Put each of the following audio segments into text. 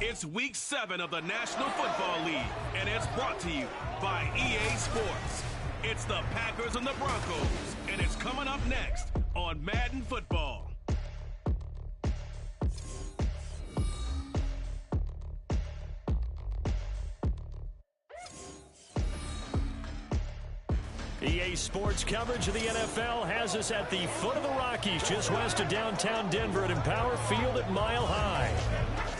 It's Week 7 of the National Football League, and it's brought to you by EA Sports. It's the Packers and the Broncos, and it's coming up next on Madden Football. EA Sports coverage of the NFL has us at the foot of the Rockies, just west of downtown Denver at Empower Field at Mile High.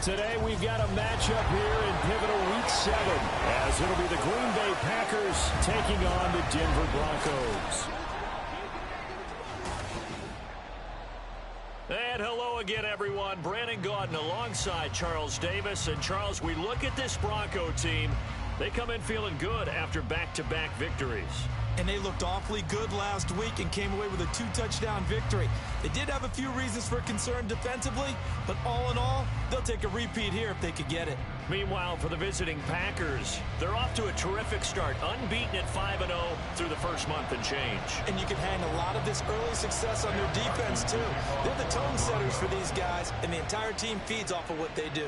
Today we've got a matchup here in pivotal Week 7, as it'll be the Green Bay Packers taking on the Denver Broncos. And hello again, everyone. Brandon Gaudin alongside Charles Davis. And Charles, we look at this Bronco team. They come in feeling good after back-to-back victories. And they looked awfully good last week and came away with a 2-touchdown victory. They did have a few reasons for concern defensively, but all in all, they'll take a repeat here if they could get it. Meanwhile, for the visiting Packers, they're off to a terrific start, unbeaten at 5-0 through the first month and change. And you can hang a lot of this early success on their defense, too. They're the tone setters for these guys, and the entire team feeds off of what they do.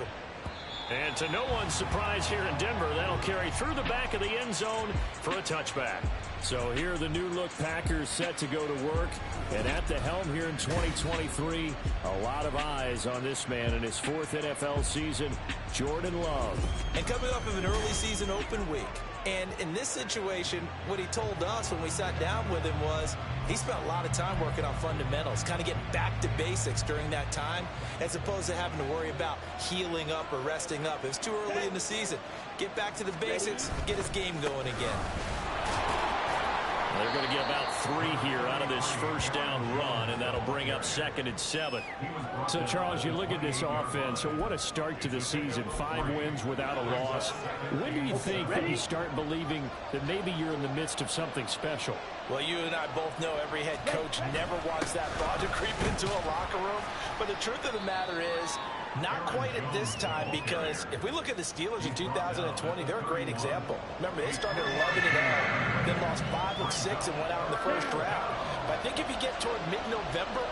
And to no one's surprise here in Denver, that'll carry through the back of the end zone for a touchback. So here are the new-look Packers set to go to work. And at the helm here in 2023, a lot of eyes on this man in his 4th NFL season, Jordan Love. And coming off of an early season open week. And in this situation, what he told us when we sat down with him was he spent a lot of time working on fundamentals, kind of getting back to basics during that time, as opposed to having to worry about healing up or resting up. It was too early in the season. Get back to the basics, get his game going again. They're going to get about 3 here out of this first down run, and that'll bring up 2nd and 7. So, Charles, you look at this offense, so what a start to the season. 5 wins without a loss. When do you think that you start believing that maybe you're in the midst of something special? Well, you and I both know every head coach never wants that thought to creep into a locker room. But the truth of the matter is, not quite at this time, because if we look at the Steelers in 2020, they're a great example. Remember, they started 11-0, then lost 5 of 6 and went out in the first round. But I think if you get toward mid-November,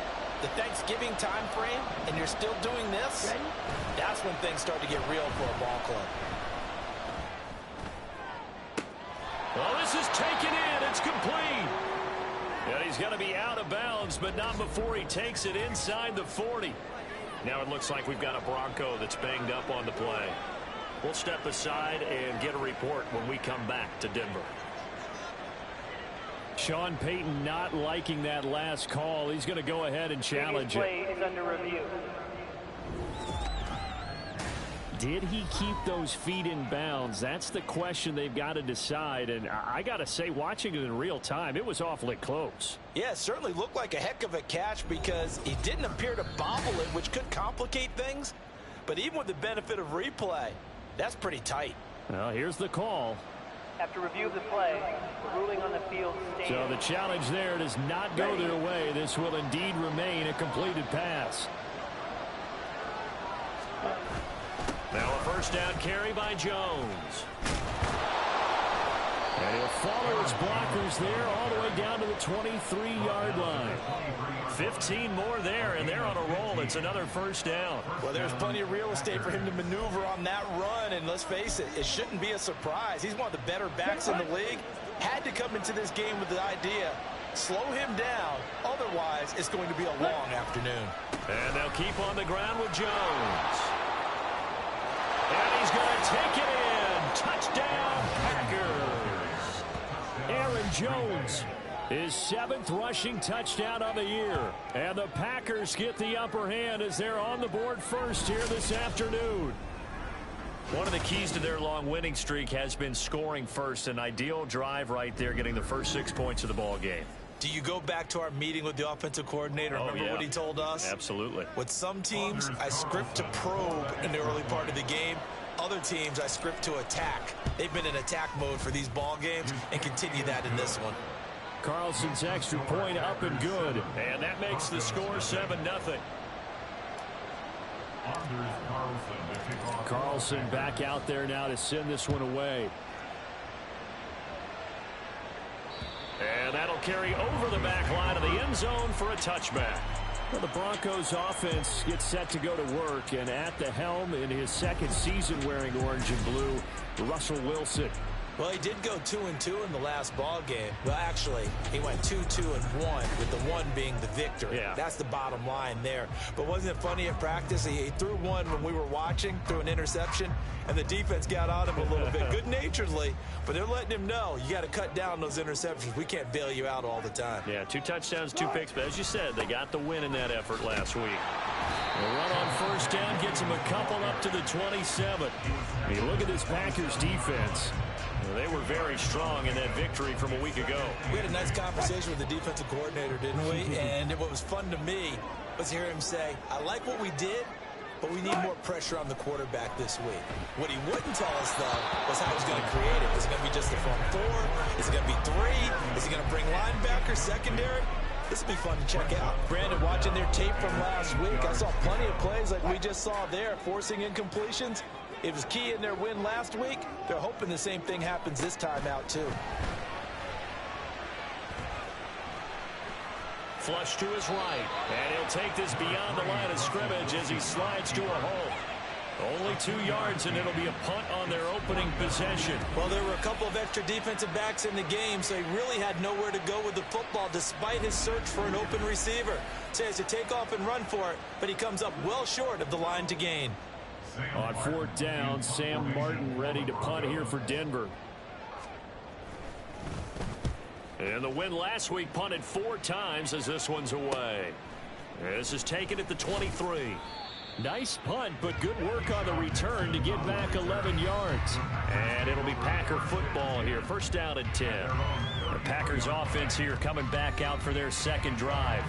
the Thanksgiving time frame, and you're still doing this, that's when things start to get real for a ball club. Well, this is taken in. It's complete. And he's going to be out of bounds, but not before he takes it inside the 40. Now it looks like we've got a Bronco that's banged up on the play. We'll step aside and get a report when we come back to Denver. Sean Payton not liking that last call. He's going to go ahead and challenge it. Play is under review. Did he keep those feet in bounds? That's the question they've got to decide. And I got to say, watching it in real time, it was awfully close. Yeah, it certainly looked like a heck of a catch because he didn't appear to bobble it, which could complicate things. But even with the benefit of replay, that's pretty tight. Well, here's the call. After review of the play, the ruling on the field stands. So the challenge there does not go their way. This will indeed remain a completed pass. Now a first down carry by Jones. And he'll follow his blockers there all the way down to the 23-yard line. 15 more there, and they're on a roll. It's another first down. Well, there's plenty of real estate for him to maneuver on that run, and let's face it, it shouldn't be a surprise. He's one of the better backs in the league. Had to come into this game with the idea, slow him down, otherwise it's going to be a long afternoon. And they'll keep on the ground with Jones. And he's going to take it in. Touchdown, Packers. Aaron Jones, his 7th rushing touchdown of the year. And the Packers get the upper hand as they're on the board first here this afternoon. One of the keys to their long winning streak has been scoring first. An ideal drive right there, getting the first 6 points of the ball game. Do you go back to our meeting with the offensive coordinator? Remember what he told us? Absolutely. With some teams, I script to probe in the early part of the game. Other teams, I script to attack. They've been in attack mode for these ball games and continue that in this one. Carlson's extra point up and good. And that makes the score 7-0. Carlson back out there now to send this one away. And that'll carry over the back line of the end zone for a touchback. Well, the Broncos offense gets set to go to work, and at the helm in his second season wearing orange and blue, Russell Wilson. Well, he did go 2-2 in the last ball game. Well, actually, he went 2-2-1, with the one being the victory. Yeah. That's the bottom line there. But wasn't it funny at practice? He threw one when we were watching, threw an interception, and the defense got on him a little bit, good-naturedly. But they're letting him know, you got to cut down those interceptions. We can't bail you out all the time. Yeah, 2 touchdowns, 2 picks. But as you said, they got the win in that effort last week. The run on first down gets him a couple up to the 27. I mean, look at this Packers defense. They were very strong in that victory from a week ago. We had a nice conversation with the defensive coordinator, didn't we? And what was fun to me was hear him say, I like what we did, but we need more pressure on the quarterback this week. What he wouldn't tell us, though, was how he's going to create it. Is it going to be just the front 4? Is it going to be 3? Is he going to bring linebacker, secondary? This will be fun to check out. Brandon, watching their tape from last week, I saw plenty of plays like we just saw there, forcing incompletions. It was key in their win last week. They're hoping the same thing happens this time out, too. Flush to his right. And he'll take this beyond the line of scrimmage as he slides to a hole. Only 2 yards, and it'll be a punt on their opening possession. Well, there were a couple of extra defensive backs in the game, so he really had nowhere to go with the football despite his search for an open receiver. So he has to take off and run for it, but he comes up well short of the line to gain. On 4th down, Sam Martin ready to punt here for Denver. And the win last week punted 4 times as this one's away. This is taken at the 23. Nice punt, but good work on the return to get back 11 yards. And it'll be Packer football here. First down and 10. The Packers offense here coming back out for their second drive.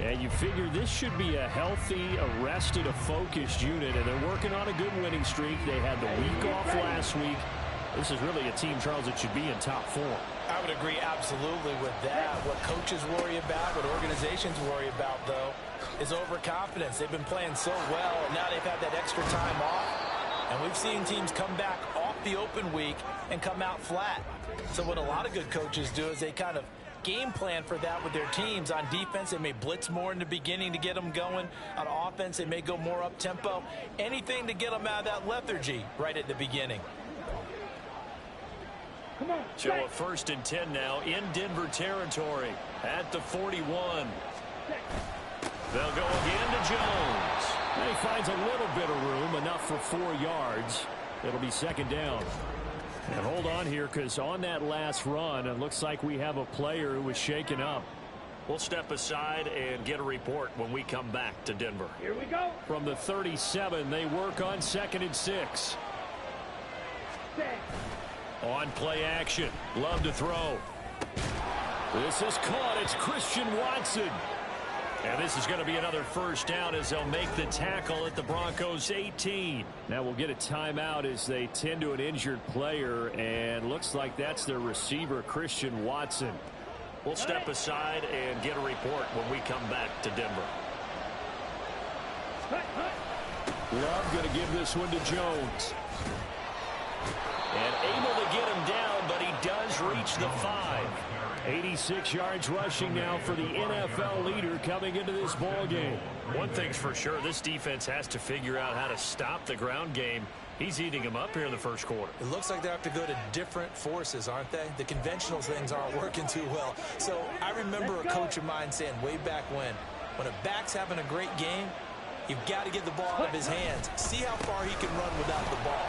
And you figure this should be a healthy, arrested, a focused unit, and they're working on a good winning streak. They had the week off last week. This is really a team, Charles, that should be in top form. I would agree absolutely with that. What coaches worry about, what organizations worry about, though, is overconfidence. They've been playing so well, and now they've had that extra time off. And we've seen teams come back off the open week and come out flat. So what a lot of good coaches do is they kind of game plan for that with their teams. On defense, they may blitz more in the beginning to get them going. On offense, they may go more up-tempo. Anything to get them out of that lethargy right at the beginning. So a 1st and 10 now in Denver territory at the 41. They'll go again to Jones. And he finds a little bit of room, enough for 4 yards. It'll be 2nd down. And hold on here, because on that last run, it looks like we have a player who was shaken up. We'll step aside and get a report when we come back to Denver. Here we go. From the 37, they work on 2nd and 6. On play action. Love to throw. This is caught. It's Christian Watson. And this is going to be another first down as they'll make the tackle at the Broncos 18. Now we'll get a timeout as they tend to an injured player, and looks like that's their receiver, Christian Watson. We'll step aside and get a report when we come back to Denver. Love going to give this one to Jones. And able to get him down, but he does reach the 5. 86 yards rushing now for the NFL leader coming into this ball game. One thing's for sure, this defense has to figure out how to stop the ground game. He's eating them up here in the first quarter. It looks like they have to go to different forces, aren't they? The conventional things aren't working too well. So I remember a coach of mine saying way back when a back's having a great game, you've got to get the ball out of his hands. See how far he can run without the ball.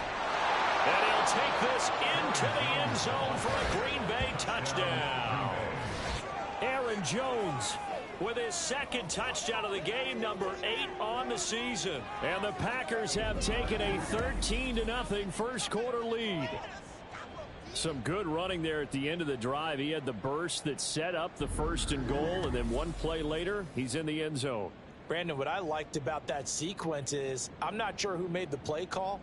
And he'll take this into the end zone for a Green Bay touchdown. Aaron Jones with his 2nd touchdown of the game, number 8 on the season. And the Packers have taken a 13-0 first quarter lead. Some good running there at the end of the drive. He had the burst that set up the 1st and goal, and then one play later, he's in the end zone. Brandon, what I liked about that sequence is I'm not sure who made the play call,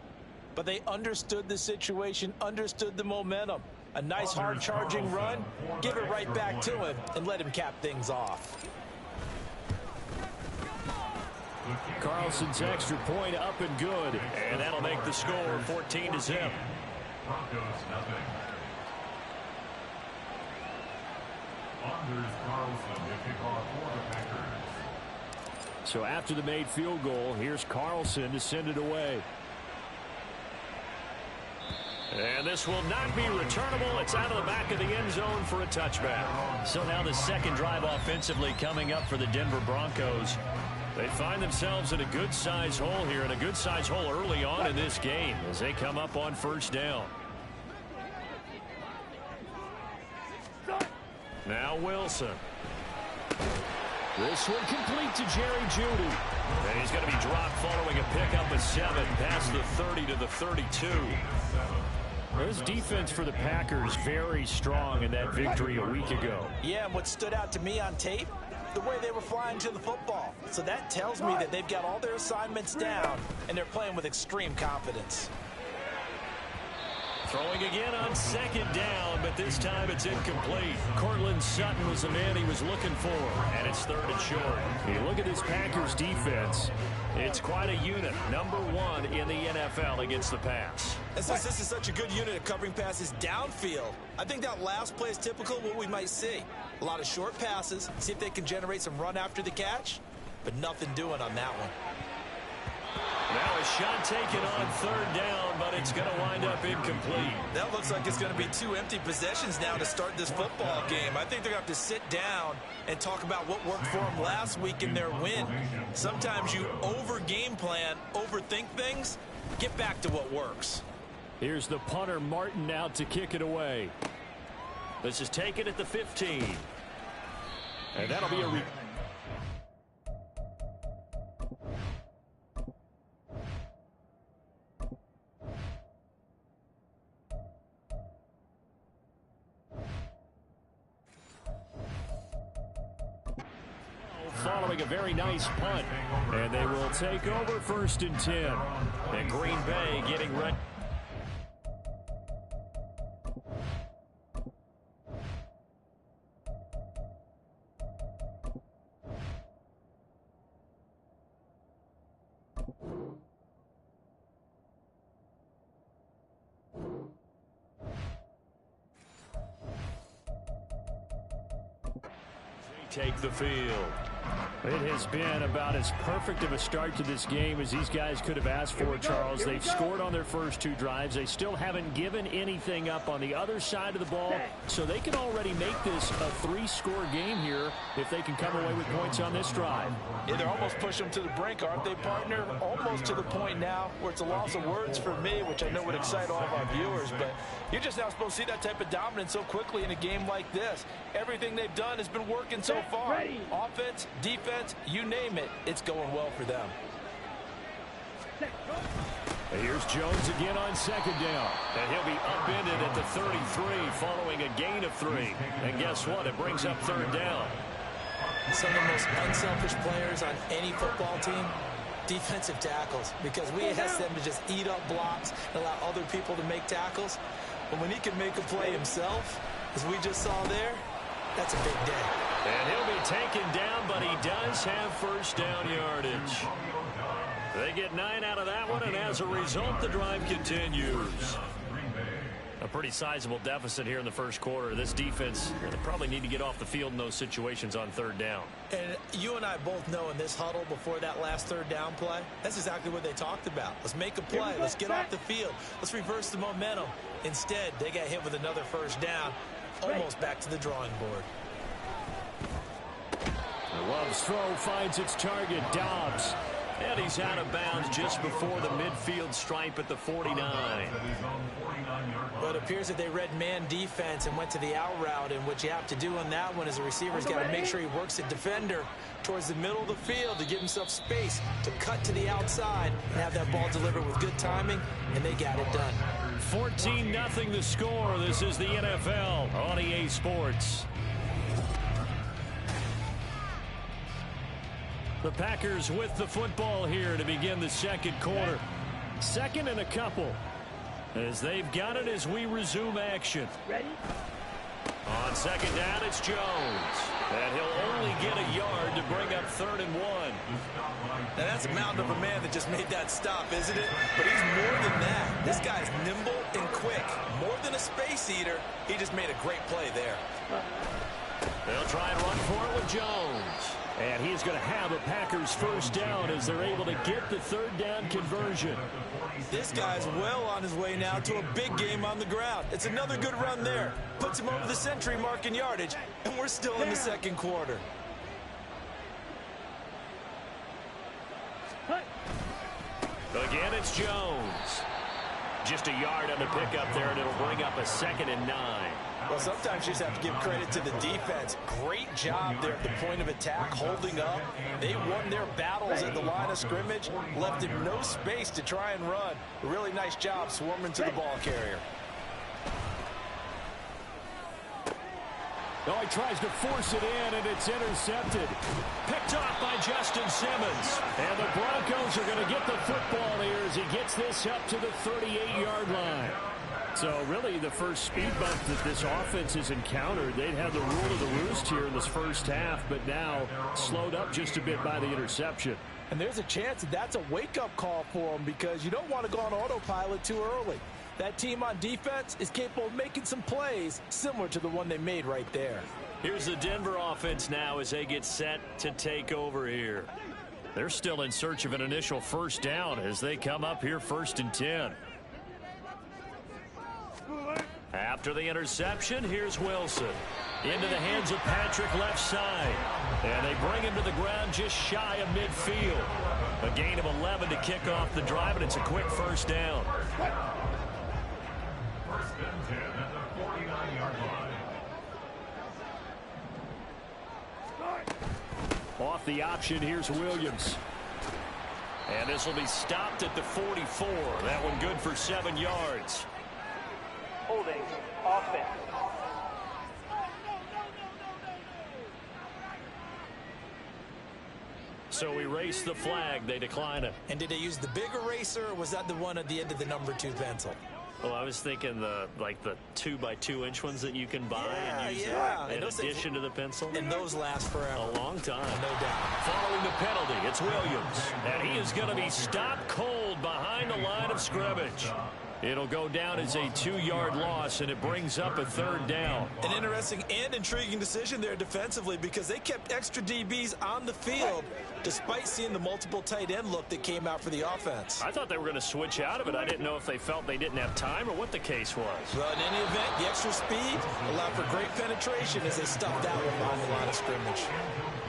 but they understood the situation, understood the momentum. A nice hard-charging run, give it right back to him, and let him cap things off. Carlson's extra point up and good, and that'll make the score 14-0. Broncos nothing. Anders Carlson will kick off for the Packers. So after the made field goal, here's Carlson to send it away. And this will not be returnable. It's out of the back of the end zone for a touchback. So now the second drive offensively coming up for the Denver Broncos. They find themselves in a good-size hole here, and a good-size hole early on in this game as they come up on first down. Now Wilson. This one complete to Jerry Jeudy. And he's going to be dropped following a pickup of 7 past the 30 to the 32. This defense for the Packers very strong in that victory a week ago. Yeah, and what stood out to me on tape, the way they were flying to the football. So that tells me that they've got all their assignments down, and they're playing with extreme confidence. Throwing again on second down, but this time it's incomplete. Cortland Sutton was the man he was looking for, and it's third and short. You look at this Packers defense, it's quite a unit. Number 1 in the NFL against the pass. And since this is such a good unit at covering passes downfield, I think that last play is typical of what we might see. A lot of short passes, see if they can generate some run after the catch, but nothing doing on that one. Now a shot taken on third down, but it's going to wind up incomplete. That looks like it's going to be 2 empty possessions now to start this football game. I think they're going to have to sit down and talk about what worked for them last week in their win. Sometimes you over-game plan, overthink things. Get back to what works. Here's the punter, Martin, out to kick it away. This is taken at the 15. And that'll be a following a very nice punt. And they will take over first and 10. And Green Bay getting ready. Take the field. It has been about as perfect of a start to this game as these guys could have asked for, Charles. They've scored on their first 2 drives. They still haven't given anything up on the other side of the ball, so they can already make this a 3-score game here if they can come away with points on this drive. Yeah, they're almost pushing them to the brink, aren't they, partner? Almost to the point now where it's a loss of words for me, which I know would excite all of our viewers, but you're just not supposed to see that type of dominance so quickly in a game like this. Everything they've done has been working so far. Offense, defense, you name it, it's going well for them. Here's Jones again on second down. And he'll be upended at the 33 following a gain of 3. And guess what? It brings up third down. Some of the most unselfish players on any football team, defensive tackles, because we ask them to just eat up blocks and allow other people to make tackles. But when he can make a play himself, as we just saw there, that's a big day. And he'll be taken down, but he does have first down yardage. They get 9 out of that one, and as a result, the drive continues. A pretty sizable deficit here in the first quarter. This defense, they probably need to get off the field in those situations on third down. And you and I both know in this huddle before that last third down play, that's exactly what they talked about. Let's make a play. Let's get off the field. Let's reverse the momentum. Instead, they got hit with another first down, almost back to the drawing board. Love's throw finds its target, Dobbs. And he's out of bounds just before the midfield stripe at the 49. Well, it appears that they read man defense and went to the out route, and what you have to do on that one is the receiver's got to make sure he works the defender towards the middle of the field to give himself space to cut to the outside and have that ball delivered with good timing, and they got it done. 14-0 the score. This is the NFL on EA Sports. The Packers with the football here to begin the second quarter. Second and a couple. As they've got it as we resume action. Ready? On second down, it's Jones. And he'll only get a yard to bring up 3rd and 1. Now that's a mountain of a man that just made that stop, isn't it? But he's more than that. This guy's nimble and quick. More than a space eater, he just made a great play there. They'll try and run for it with Jones. And And he's going to have a Packers first down as they're able to get the third down conversion. This guy's well on his way now to a big game on the ground. It's another good run there. Puts him over the century mark in yardage, and we're still in the second quarter. Again, it's Jones. Just a yard on the pickup there, and it'll bring up a 2nd and 9. Well, sometimes you just have to give credit to the defense. Great job there at the point of attack, holding up. They won their battles at the line of scrimmage, left him no space to try and run. A really nice job swarming to the ball carrier. Oh, he tries to force it in, and it's intercepted. Picked off by Justin Simmons. And the Broncos are going to get the football here as he gets this up to the 38-yard line. So really the first speed bump that this offense has encountered. They'd had the rule of the roost here in this first half, but now slowed up just a bit by the interception. And there's a chance that that's a wake-up call for them because you don't want to go on autopilot too early. That team on defense is capable of making some plays similar to the one they made right there. Here's the Denver offense now as they get set to take over here. They're still in search of an initial first down as they come up here 1st and 10. After the interception, here's Wilson. Into the hands of Patrick left side. And they bring him to the ground just shy of midfield. A gain of 11 to kick off the drive, and it's a quick first down. First and 10 at the 49-yard line. Off the option, here's Williams. And this will be stopped at the 44. That one good for 7 yards. Holding offense. So we race the flag. They decline it. And did they use the big eraser, or was that the one at the end of the number 2 pencil? Well, I was thinking the 2x2-inch ones that you can buy and use in addition to the pencil. And those last forever. A long time. No doubt. Following the penalty, it's Williams. And he is going to be stopped cold behind the line of scrimmage. It'll go down as a 2-yard loss, and it brings up a 3rd down. An interesting and intriguing decision there defensively because they kept extra DBs on the field despite seeing the multiple tight end look that came out for the offense. I thought they were going to switch out of it. I didn't know if they felt they didn't have time or what the case was. Well, in any event, the extra speed allowed for great penetration as they stuffed that one behind the line of scrimmage.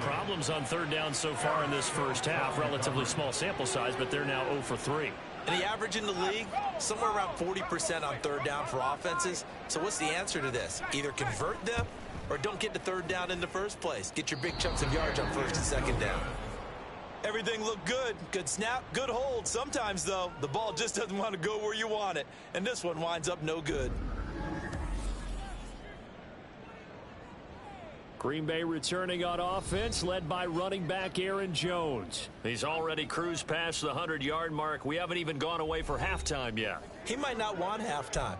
Problems on 3rd down so far in this first half. Relatively small sample size, but they're now 0 for 3. And the average in the league, somewhere around 40% on 3rd down for offenses. So what's the answer to this? Either convert them or don't get to 3rd down in the first place. Get your big chunks of yards on 1st and 2nd down. Everything looked good. Good snap, good hold. Sometimes, though, the ball just doesn't want to go where you want it. And this one winds up no good. Green Bay returning on offense, led by running back Aaron Jones. He's already cruised past the 100-yard mark. We haven't even gone away for halftime yet. He might not want halftime.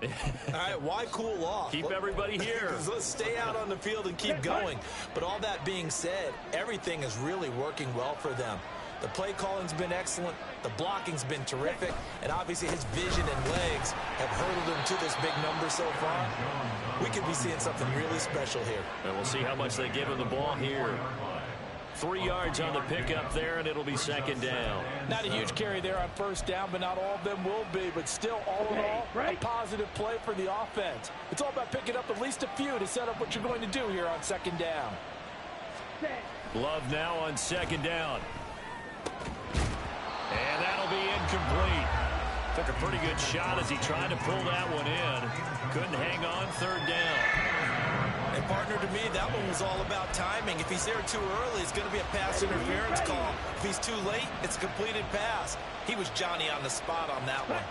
All right, why cool off? Keep everybody here. Let's stay out on the field and keep going. But all that being said, everything is really working well for them. The play calling's been excellent. The blocking's been terrific. And obviously his vision and legs have hurdled him to this big number so far. We could be seeing something really special here. And we'll see how much they give him the ball here. 3 yards on the pickup there, and it'll be 2nd down. Not a huge carry there on 1st down, but not all of them will be. But still, all in all, a positive play for the offense. It's all about picking up at least a few to set up what you're going to do here on 2nd down. Love now on 2nd down. And that'll be incomplete. Took a pretty good shot as he tried to pull that one in. Couldn't hang on. 3rd down. And partner, to me, that one was all about timing. If he's there too early, it's going to be a pass interference call. If he's too late, it's a completed pass. He was Johnny on the spot on that one.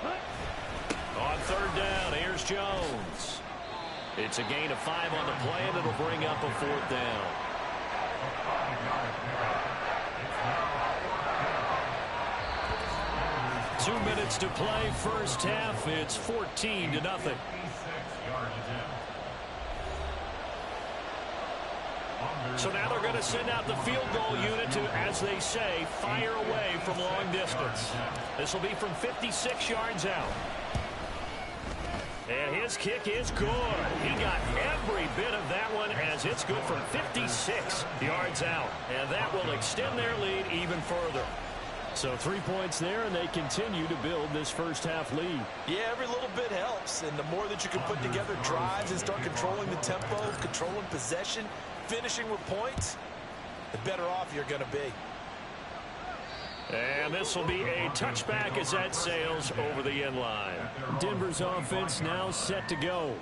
On 3rd down, here's Jones. It's a gain of 5 on the play, and it'll bring up a 4th down. Two minutes to play, first half. It's 14-0. So now they're going to send out the field goal unit to, as they say, fire away from long distance. This will be from 56 yards out. And his kick is good. He got every bit of that one as it's good from 56 yards out. And that will extend their lead even further. So 3 points there, and they continue to build this first half lead. Yeah, every little bit helps. And the more that you can put together drives and start controlling the tempo, controlling possession, finishing with points, the better off you're going to be. And this will be a touchback as that sails over the end line. Denver's offense now set to go.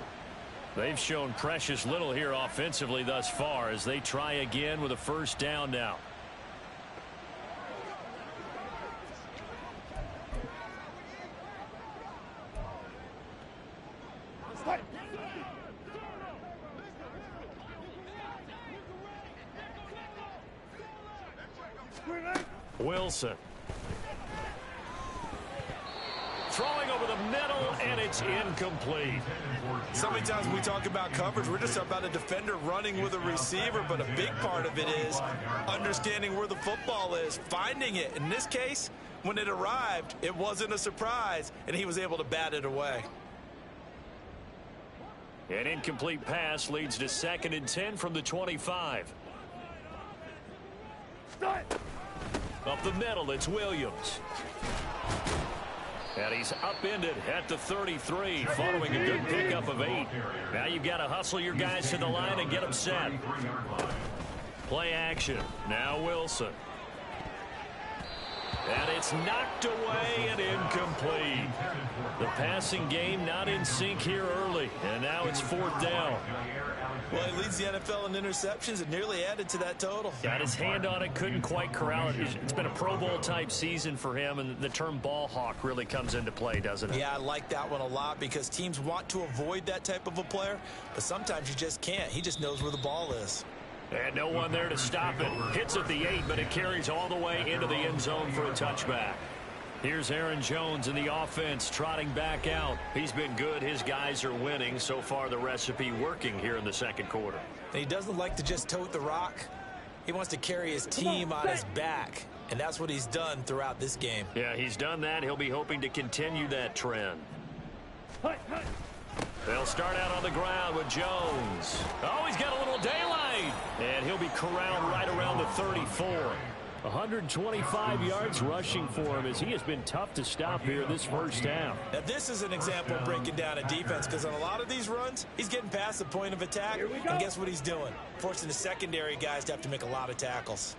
They've shown precious little here offensively thus far as they try again with a first down now. Wilson. Throwing over the middle, and it's incomplete. So many times when we talk about coverage, we're just about a defender running with a receiver, but a big part of it is understanding where the football is, finding it. In this case, when it arrived, it wasn't a surprise, and he was able to bat it away. An incomplete pass leads to 2nd and 10 from the 25. Up the middle, it's Williams. And he's upended at the 33 following a good pickup of 8. Now you've got to hustle your guys to the line and get them set. Play action. Now Wilson. And it's knocked away and incomplete. The passing game not in sync here early. And now it's 4th down. Well, he leads the NFL in interceptions and nearly added to that total. Got his hand on it, couldn't quite corral it. It's been a Pro Bowl type season for him, and the term ball hawk really comes into play, doesn't it? Yeah, I like that one a lot because teams want to avoid that type of a player, but sometimes you just can't. He just knows where the ball is. And no one there to stop it. Hits at the 8, but it carries all the way into the end zone for a touchback. Here's Aaron Jones in the offense trotting back out. He's been good. His guys are winning. So far, the recipe working here in the second quarter. And he doesn't like to just tote the rock. He wants to carry his team on his back, and that's what he's done throughout this game. Yeah, he's done that. He'll be hoping to continue that trend. They'll start out on the ground with Jones. Oh, he's got a little daylight. And he'll be corralled right around the 34. 125 yards rushing for him as he has been tough to stop here this first down. Now, this is an example of breaking down a defense because on a lot of these runs, he's getting past the point of attack, and guess what he's doing? Forcing the secondary guys to have to make a lot of tackles.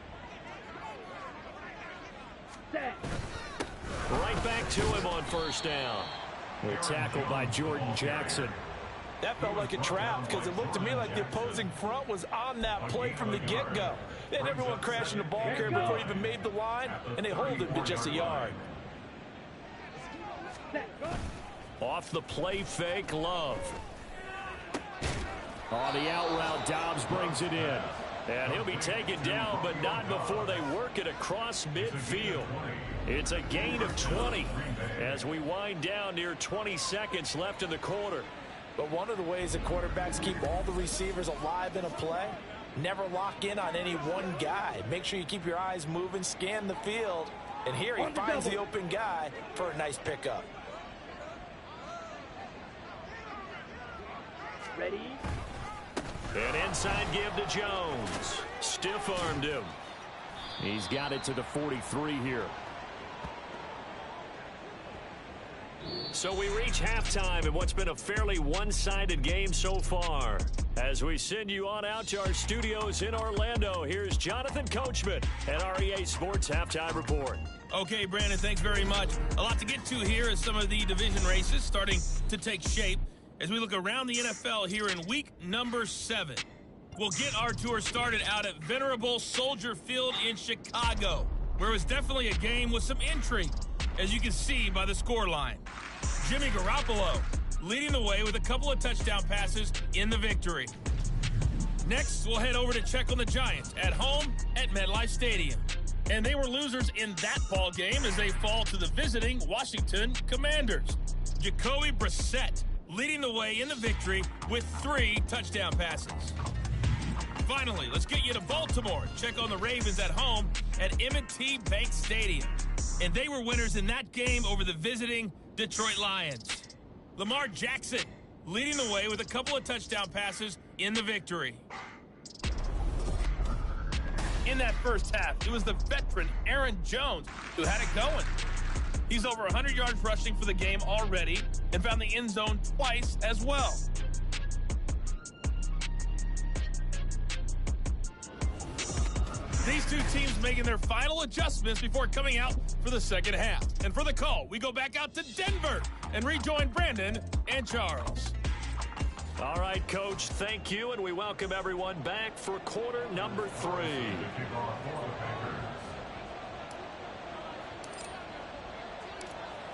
Right back to him on first down. A tackle by Jordan Jackson. That felt like a trap because it looked to me like the opposing front was on that play from the get-go. They had everyone crashing the ball carrier before he even made the line, and they hold him to just a yard. Off the play fake, Love. On the out route, Dobbs brings it in. And he'll be taken down, but not before they work it across midfield. It's a gain of 20 as we wind down near 20 seconds left in the quarter. But one of the ways that quarterbacks keep all the receivers alive in a play, never lock in on any one guy. Make sure you keep your eyes moving, scan the field, and here he finds the open guy for a nice pickup. Ready? An inside give to Jones. Stiff-armed him. He's got it to the 43 here. So we reach halftime in what's been a fairly one-sided game so far. As we send you on out to our studios in Orlando, here's Jonathan Coachman at our EA Sports Halftime Report. Okay, Brandon, thanks very much. A lot to get to here as some of the division races starting to take shape as we look around the NFL here in week number 7. We'll get our tour started out at Venerable Soldier Field in Chicago, where it was definitely a game with some intrigue, as you can see by the scoreline. Jimmy Garoppolo leading the way with a couple of touchdown passes in the victory. Next, we'll head over to check on the Giants at home at MetLife Stadium. And they were losers in that ball game as they fall to the visiting Washington Commanders. Jacoby Brissett leading the way in the victory with 3 touchdown passes. Finally, let's get you to Baltimore. Check on the Ravens at home at M&T Bank Stadium. And they were winners in that game over the visiting Detroit Lions. Lamar Jackson leading the way with a couple of touchdown passes in the victory. In that first half, it was the veteran Aaron Jones who had it going. He's over 100 yards rushing for the game already and found the end zone twice as well. These two teams making their final adjustments before coming out for the second half. And for the call, we go back out to Denver and rejoin Brandon and Charles. All right, Coach, thank you, and we welcome everyone back for quarter number 3.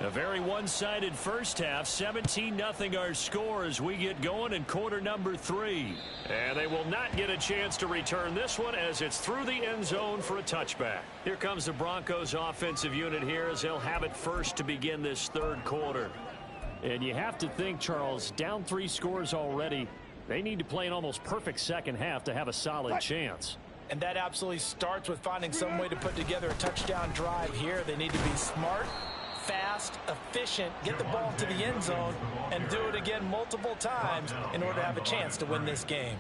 A very one-sided first half, 17-0 our score as we get going in quarter number 3. And they will not get a chance to return this one as it's through the end zone for a touchback. Here comes the Broncos offensive unit here as they'll have it first to begin this third quarter. And you have to think, Charles, down 3 scores already. They need to play an almost perfect second half to have a solid chance. And that absolutely starts with finding some way to put together a touchdown drive here. They need to be smart, fast, efficient, get the ball to the end zone, and do it again multiple times in order to have a chance to win this game.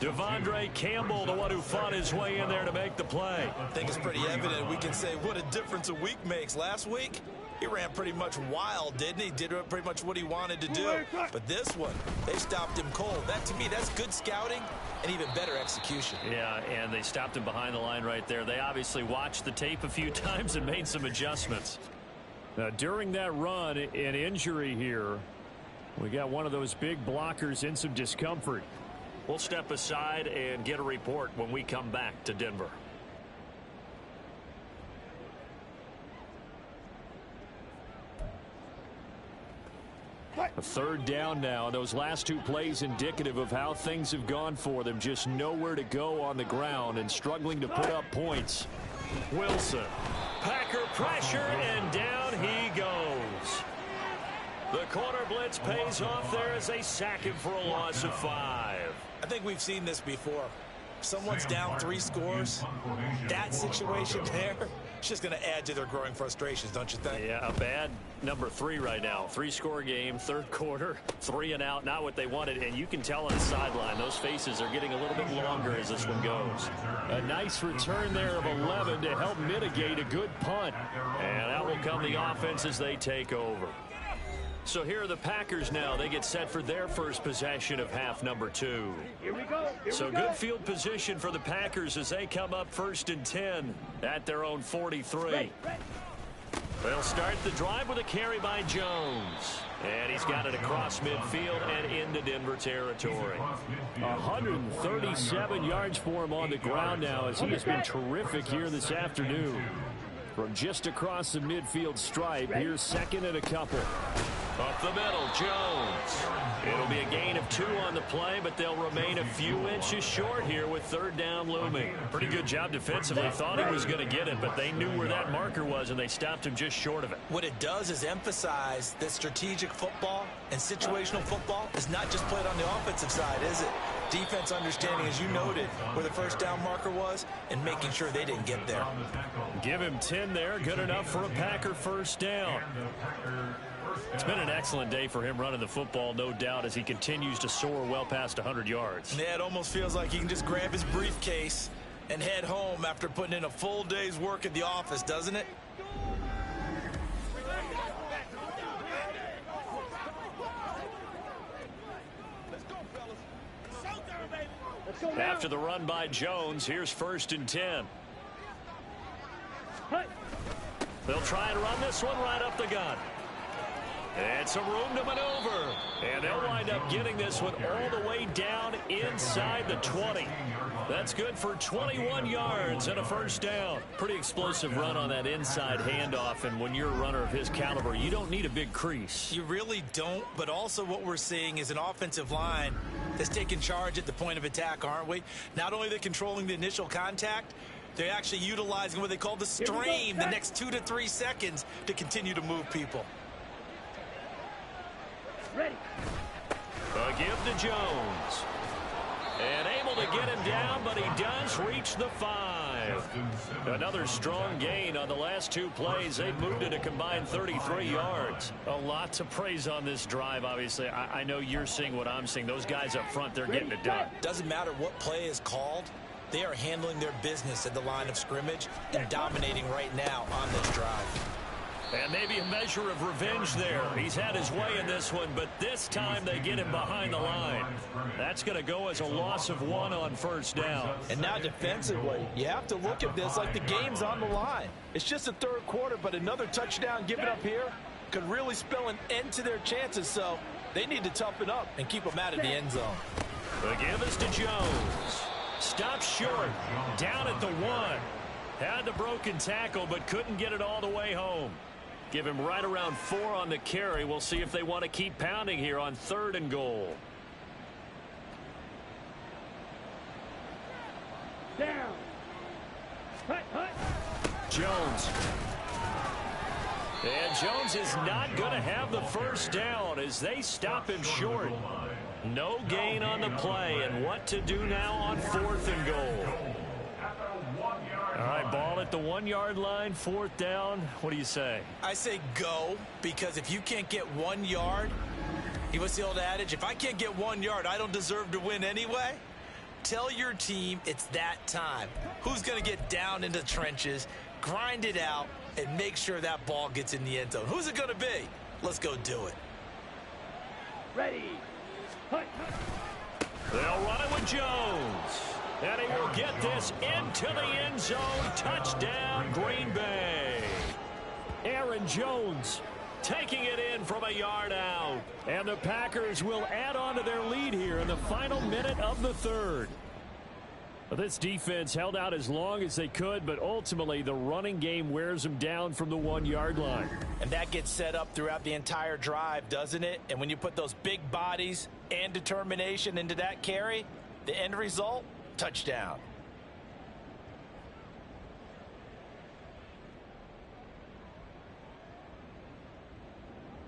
Devondre Campbell, the one who fought his way in there to make the play. I think it's pretty evident. We can say what a difference a week makes. Last week, he ran pretty much wild, didn't he? Did pretty much what he wanted to do. But this one, they stopped him cold. That, to me, that's good scouting and even better execution. Yeah, and they stopped him behind the line right there. They obviously watched the tape a few times and made some adjustments. During that run, an injury here. We got one of those big blockers in some discomfort. We'll step aside and get a report when we come back to Denver. A third down now. Those last 2 plays indicative of how things have gone for them. Just nowhere to go on the ground and struggling to put up points. Wilson. Packer pressure, and down he goes. The corner blitz pays off there as they sack him for a loss of 5. I think we've seen this before. Someone's down 3 scores. That situation there, it's just going to add to their growing frustrations, don't you think? Yeah, a bad number 3 right now. 3-score game, third quarter, 3 and out, not what they wanted. And you can tell on the sideline, those faces are getting a little bit longer as this one goes. A nice return there of 11 to help mitigate a good punt. And out will come the offense as they take over. So here are the Packers now. They get set for their first possession of half number 2. So good field position for the Packers as they come up 1st and 10 at their own 43. They'll start the drive with a carry by Jones. And he's got it across midfield and into Denver territory. 137 yards for him on the ground now as he has been terrific here this afternoon. From just across the midfield stripe, here's second and a couple. Up the middle, Jones. It'll be a gain of 2 on the play, but they'll remain a few inches short here with third down looming. Pretty good job defensively. Thought he was going to get it, but they knew where that marker was, and they stopped him just short of it. What it does is emphasize that strategic football and situational football is not just played on the offensive side, is it? Defense understanding, as you noted, where the first down marker was and making sure they didn't get there. Give him 10 there. Good enough for a Packer first down. It's been an excellent day for him running the football, no doubt, as he continues to soar well past 100 yards. Yeah, it almost feels like he can just grab his briefcase and head home after putting in a full day's work at the office, doesn't it? After the run by Jones, here's 1st and 10. They'll try and run this one right up the gut. And some room to maneuver. And they'll wind up getting this one all the way down inside the 20. That's good for 21 yards and a first down. Pretty explosive run on that inside handoff. And when you're a runner of his caliber, you don't need a big crease. You really don't. But also what we're seeing is an offensive line that's taking charge at the point of attack, aren't we? Not only are they controlling the initial contact, they're actually utilizing what they call the stream, the next 2 to 3 seconds to continue to move people. Ready. A give to Jones. And able to get him down, but he does reach the 5. Another strong gain on the last two plays. They've moved it a combined 33 yards. A lot to praise on this drive, obviously. I know you're seeing what I'm seeing. Those guys up front, they're getting it done. Doesn't matter what play is called. They are handling their business at the line of scrimmage and dominating right now on this drive. And maybe a measure of revenge there. He's had his way in this one, but this time they get him behind the line. That's going to go as a loss of 1 on first down. And now defensively, you have to look at this like the game's on the line. It's just the third quarter, but another touchdown given up here could really spell an end to their chances, so they need to toughen up and keep them out of the end zone. The give is to Jones. Stops short, down at the 1. Had the broken tackle, but couldn't get it all the way home. Give him right around 4 on the carry. We'll see if they want to keep pounding here on 3rd and goal. Down. Jones. And Jones is not going to have the first down as they stop him short. No gain on the play, and what to do now on 4th and goal. All right, ball at the 1-yard line, 4th down. What do you say? I say go, because if you can't get 1 yard, what's the old adage? If I can't get 1 yard, I don't deserve to win anyway. Tell your team it's that time. Who's going to get down into the trenches, grind it out, and make sure that ball gets in the end zone? Who's it going to be? Let's go do it. Ready. They'll run it with Jones. And he will get this into the end zone. Touchdown, Green Bay. Aaron Jones taking it in from a yard out. And the Packers will add on to their lead here in the final minute of the 3rd. This defense held out as long as they could, but ultimately the running game wears them down from the 1-yard line. And that gets set up throughout the entire drive, doesn't it? And when you put those big bodies and determination into that carry, the end result, touchdown.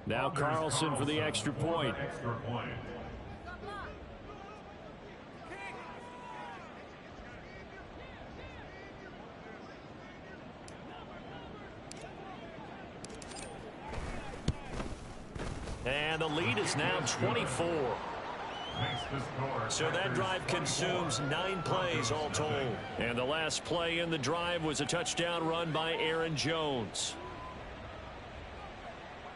Now Carlson for the extra point. And the lead is now 24. So that drive consumes 9 plays all told. And the last play in the drive was a touchdown run by Aaron Jones.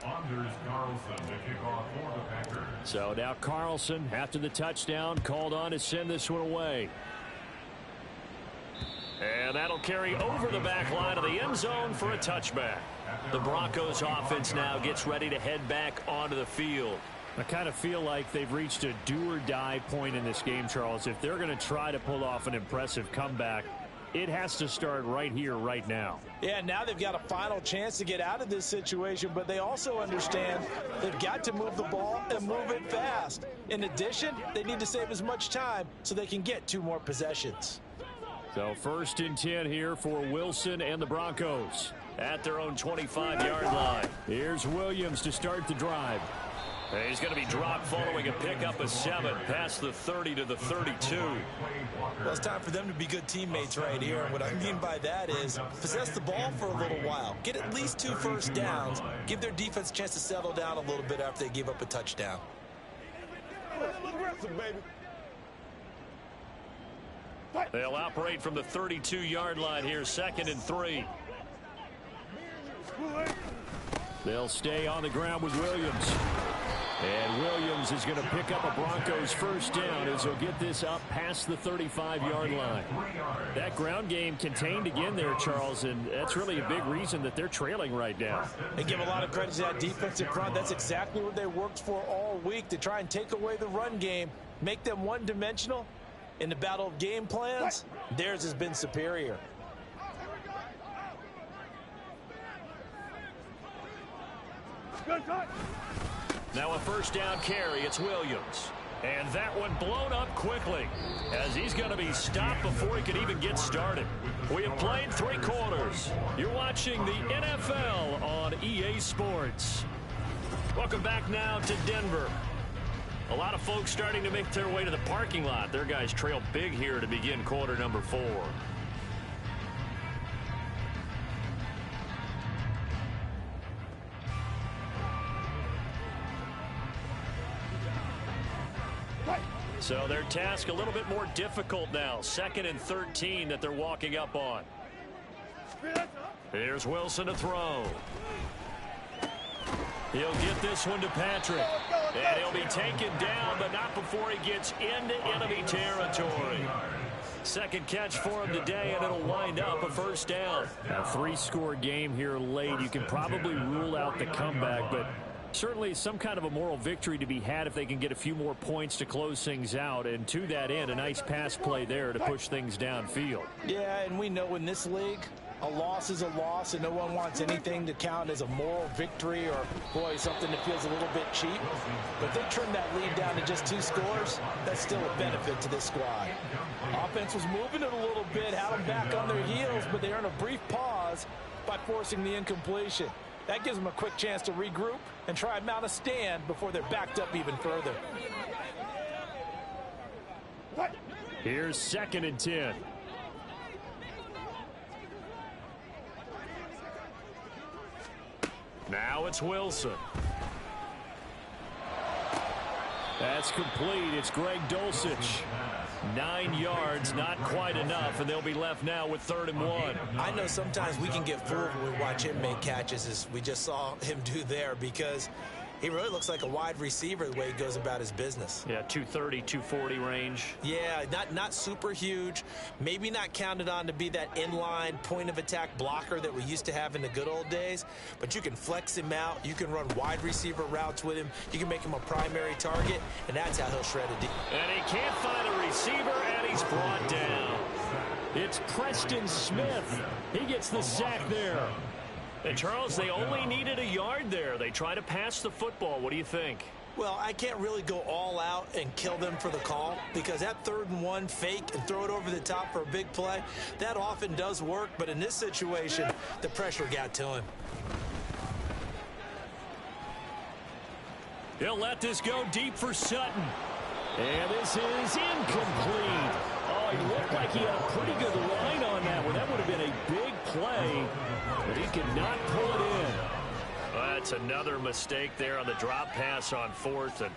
Anders Carlson to kick off for the Packers. So now Carlson, after the touchdown, called on to send this one away. And that'll carry over the back line of the end zone for a touchback. The Broncos offense now gets ready to head back onto the field. I kind of feel like they've reached a do-or-die point in this game, Charles. If they're going to try to pull off an impressive comeback, it has to start right here, right now. Yeah, now they've got a final chance to get out of this situation, but they also understand they've got to move the ball and move it fast. In addition, they need to save as much time so they can get 2 more possessions. So 1st and 10 here for Wilson and the Broncos at their own 25-yard line. Here's Williams to start the drive. He's going to be dropped following a pickup of 7 past the 30 to the 32. Well, it's time for them to be good teammates right here. And what I mean by that is possess the ball for a little while. Get at least 2 first downs. Give their defense a chance to settle down a little bit after they give up a touchdown. They'll operate from the 32-yard line here, 2nd and 3. They'll stay on the ground with Williams. And Williams is going to pick up a Broncos first down as he'll get this up past the 35-yard line. That ground game contained again there, Charles, and that's really a big reason that they're trailing right now. They give a lot of credit to that defensive front. That's exactly what they worked for all week, to try and take away the run game, make them one-dimensional. In the battle of game plans, theirs has been superior. Now a first down carry. It's Williams. And that one blown up quickly as he's going to be stopped before he could even get started. We have played 3 quarters. You're watching the NFL on EA Sports. Welcome back now to Denver. A lot of folks starting to make their way to the parking lot. Their guys trail big here to begin quarter number 4. So their task a little bit more difficult now. 2nd and 13 that they're walking up on. Here's Wilson to throw. He'll get this one to Patrick. And he'll be taken down, but not before he gets into enemy territory. Second catch for him today, and it'll wind up a first down. A 3-score game here late. You can probably rule out the comeback, but certainly some kind of a moral victory to be had if they can get a few more points to close things out. And to that end, a nice pass play there to push things downfield. Yeah, and we know in this league, a loss is a loss, and no one wants anything to count as a moral victory or, boy, something that feels a little bit cheap. But if they trim that lead down to just 2 scores, that's still a benefit to this squad. Offense was moving it a little bit, had them back on their heels, but they earn a brief pause by forcing the incompletion. That gives them a quick chance to regroup and try and mount a stand before they're backed up even further. Here's 2nd and 10. Now it's Wilson. That's complete. It's Greg Dulcich. 9 yards, not quite enough, and they'll be left now with 3rd and 1. I know sometimes we can get fooled when we watch him make catches, as we just saw him do there, because he really looks like a wide receiver the way he goes about his business. Yeah, 230, 240 range. Yeah, not super huge. Maybe not counted on to be that inline point-of-attack blocker that we used to have in the good old days. But you can flex him out. You can run wide receiver routes with him. You can make him a primary target, and that's how he'll shred a deep. And he can't find a receiver, and he's brought down. It's Preston Smith. He gets the sack there. And, Charles, they only needed a yard there. They try to pass the football. What do you think? Well, I can't really go all out and kill them for the call, because that 3rd and 1 fake and throw it over the top for a big play, that often does work. But in this situation, the pressure got to him. He'll let this go deep for Sutton. And this is incomplete. Oh, he looked like he had a pretty good line on that one. That would have been a big play, but he could not pull it in. That's another mistake there on the drop pass on 4th, and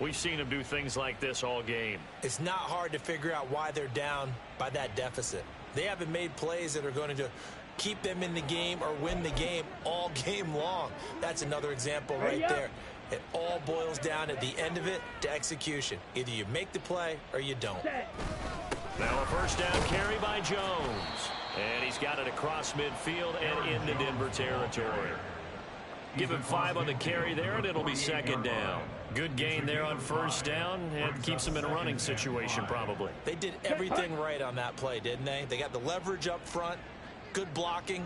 we've seen him do things like this all game. It's not hard to figure out why they're down by that deficit. They haven't made plays that are going to keep them in the game or win the game all game long. That's another example right there. It all boils down at the end of it to execution. Either you make the play or you don't. Now a first down carry by Jones. And he's got it across midfield and into Denver territory. Give him 5 on the carry there, and it'll be 2nd down. Good gain there on first down, and keeps him in a running situation probably. They did everything right on that play, didn't they? They got the leverage up front, good blocking,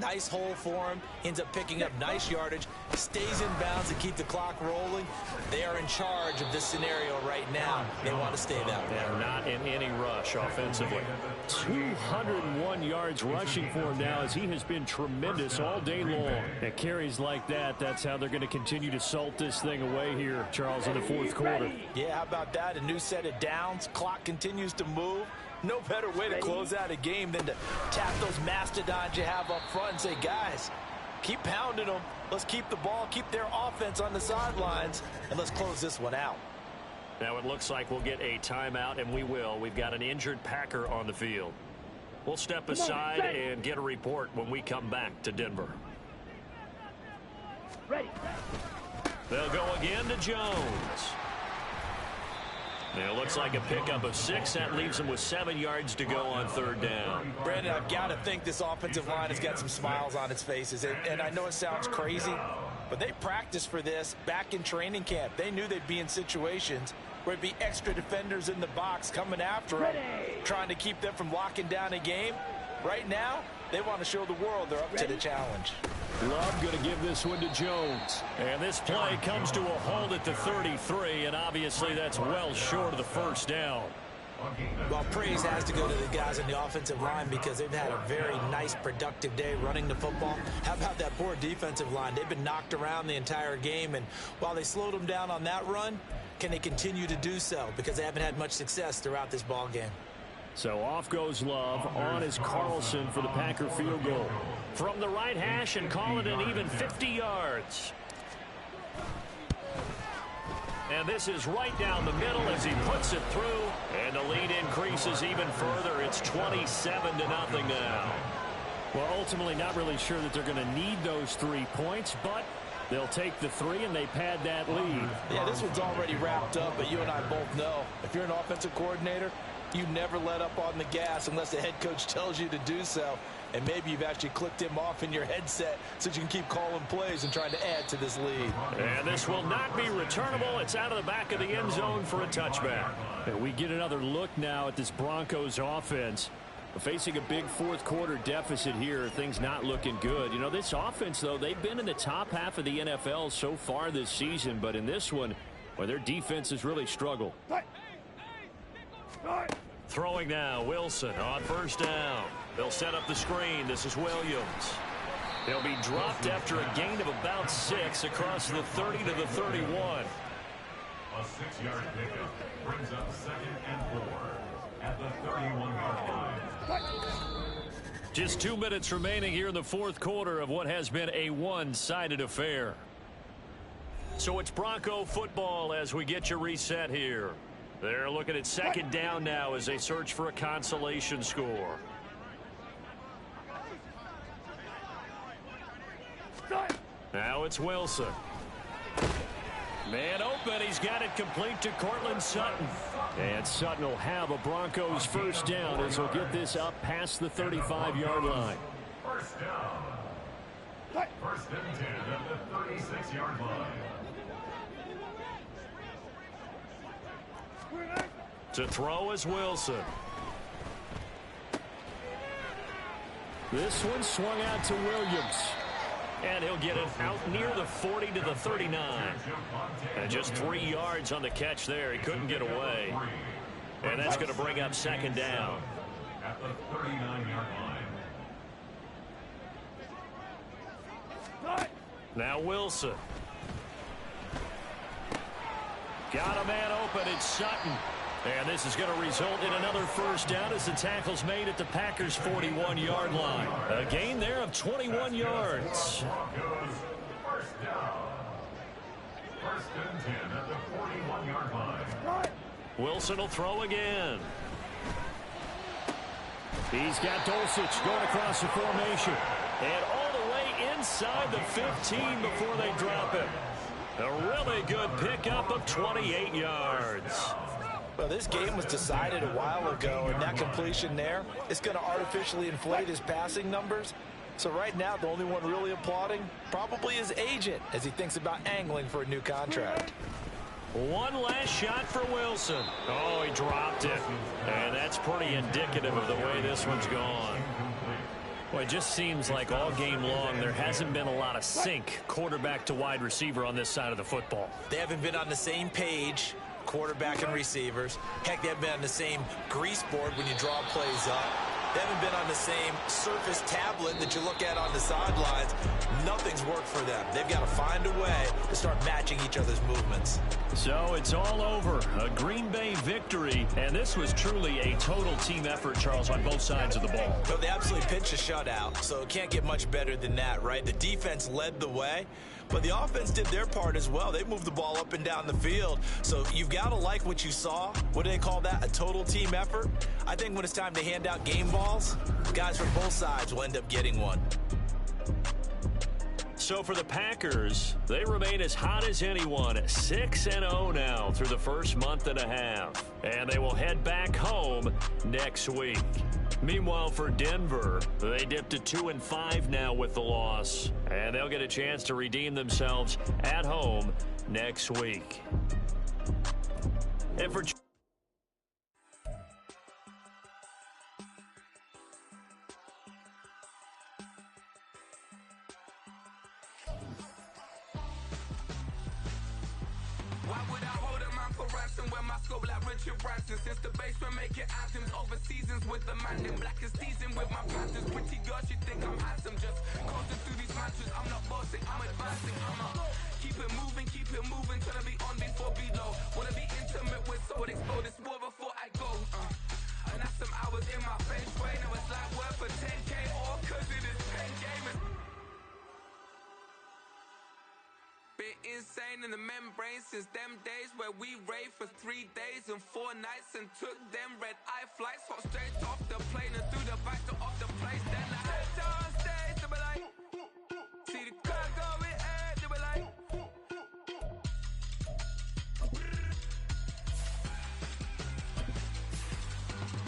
nice hole for him, ends up picking up nice yardage, stays in bounds to keep the clock rolling. They are in charge of this scenario right now. They want to stay that way. They're not in any rush offensively. 201 yards rushing for him now, as he has been tremendous all day long. At carries like that, that's how they're going to continue to salt this thing away here, Charles, in the 4th quarter. Yeah, how about that? A new set of downs. Clock continues to move. No better way to close out a game than to tap those mastodons you have up front and say, guys, keep pounding them. Let's keep the ball, keep their offense on the sidelines, and let's close this one out. Now it looks like we'll get a timeout, and we will. We've got an injured Packer on the field. We'll step aside and get a report when we come back to Denver. Ready. They'll go again to Jones. It looks like a pickup of 6. That leaves them with 7 yards to go on 3rd down. Brandon, I've got to think this offensive line has got some smiles on its faces. And I know it sounds crazy, but they practiced for this back in training camp. They knew they'd be in situations where it'd be extra defenders in the box coming after them, trying to keep them from locking down a game. Right now, they want to show the world they're up to the challenge. Love going to give this one to Jones. And this play comes to a halt at the 33, and obviously that's well short of the first down. Well, praise has to go to the guys on the offensive line, because they've had a very nice, productive day running the football. How about that poor defensive line? They've been knocked around the entire game, and while they slowed them down on that run, can they continue to do so? Because they haven't had much success throughout this ball game. So off goes Love. On is Carlson for the Packer field goal. From the right hash, and call it an even 50 yards. And this is right down the middle as he puts it through. And the lead increases even further. It's 27-0 now. Well, ultimately not really sure that they're going to need those 3 points, but they'll take the 3 and they pad that lead. Yeah, this one's already wrapped up, but you and I both know if you're an offensive coordinator, you never let up on the gas unless the head coach tells you to do so. And maybe you've actually clicked him off in your headset so you can keep calling plays and trying to add to this lead. And this will not be returnable. It's out of the back of the end zone for a touchback. And we get another look now at this Broncos offense. Facing a big fourth quarter deficit here, things not looking good. You know, this offense, though, they've been in the top half of the NFL so far this season, but in this one, well, their defense has really struggled. Throwing now, Wilson on first down. They'll set up the screen. This is Williams. He'll be dropped after a gain of about 6 across the 30 to the 31. A 6-yard pickup brings up 2nd and 4 at the 31-yard line. Just 2 minutes remaining here in the fourth quarter of what has been a one-sided affair. So it's Bronco football as we get you reset here. They're looking at 2nd down now as they search for a consolation score. Now it's Wilson. Man open. He's got it complete to Cortland Sutton. And Sutton will have a Broncos first down as he'll get this up past the 35-yard line. First down. First and 10 at the 36-yard line. To throw is Wilson. This one swung out to Williams. And he'll get it out near the 40 to the 39. And just 3 yards on the catch there. He couldn't get away. And that's going to bring up 2nd down. At the 39-yard line. Now Wilson. Got a man open. It's Sutton. And this is going to result in another first down as the tackle's made at the Packers' 41-yard line. A gain there of 21 yards. Broncos first down. First and 10 at the 41-yard line. Wilson will throw again. He's got Dulcich going across the formation. And all the way inside the 15 before they drop it. A really good pickup of 28 yards. Well, this game was decided a while ago, and that completion there is going to artificially inflate his passing numbers. So right now, the only one really applauding probably his agent as he thinks about angling for a new contract. One last shot for Wilson. Oh, he dropped it. And that's pretty indicative of the way this one's gone. Well, it just seems like all game long there hasn't been a lot of sync quarterback to wide receiver on this side of the football. They haven't been on the same page, quarterback and receivers. Heck, they haven't been on the same grease board when you draw plays up. They haven't been on the same surface tablet that you look at on the sidelines. Nothing's worked for them. They've got to find a way to start matching each other's movements. So it's all over. A Green Bay victory. And this was truly a total team effort, Charles, on both sides of the ball. Well, they absolutely pitched a shutout, so it can't get much better than that, right? The defense led the way, but the offense did their part as well. They moved the ball up and down the field. So you've got to like what you saw. What do they call that? A total team effort? I think when it's time to hand out game balls, guys from both sides will end up getting one. So for the Packers, they remain as hot as anyone, 6-0 now through the first month and a half. And they will head back home next week. Meanwhile, for Denver, they dipped to 2-5 now with the loss. And they'll get a chance to redeem themselves at home next week. And for since the basement making items over seasons with the Madden black is seasoned with my patterns. Pretty girl, she think I'm handsome. Just coasting through these matches. I'm not bossing, I'm advancing. Keep it moving, trying to be on before below. Wanna be intimate with someone, explore this war before I go. And that's some hours in my bench way. Now it's like work for 10K or cause it is 10 gamers. Bit is insane in the membrane since them days where we raved for 3 days and 4 nights and took them red-eye flights. Hot straight off the plane and through the back door of the place. Then I head downstairs, they were like, see the crowd going air, they were like,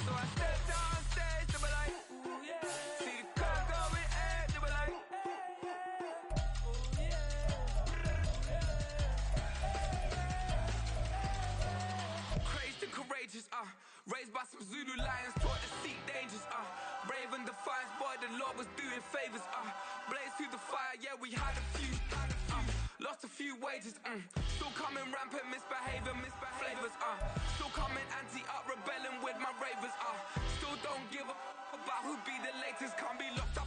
so I stepped downstairs, they were like, ooh, yeah. See the crowd going air, they were like, ooh, yeah. Crazed and courageous, raised by some Zulu lions, taught to seek dangers, brave and defiant, boy, the Lord was doing favors, blaze through the fire, yeah, we had a few, lost a few wages, still coming rampant, misbehaving, flavors, still coming anti-up, rebelling with my ravers, still don't give a about who be the latest, can't be locked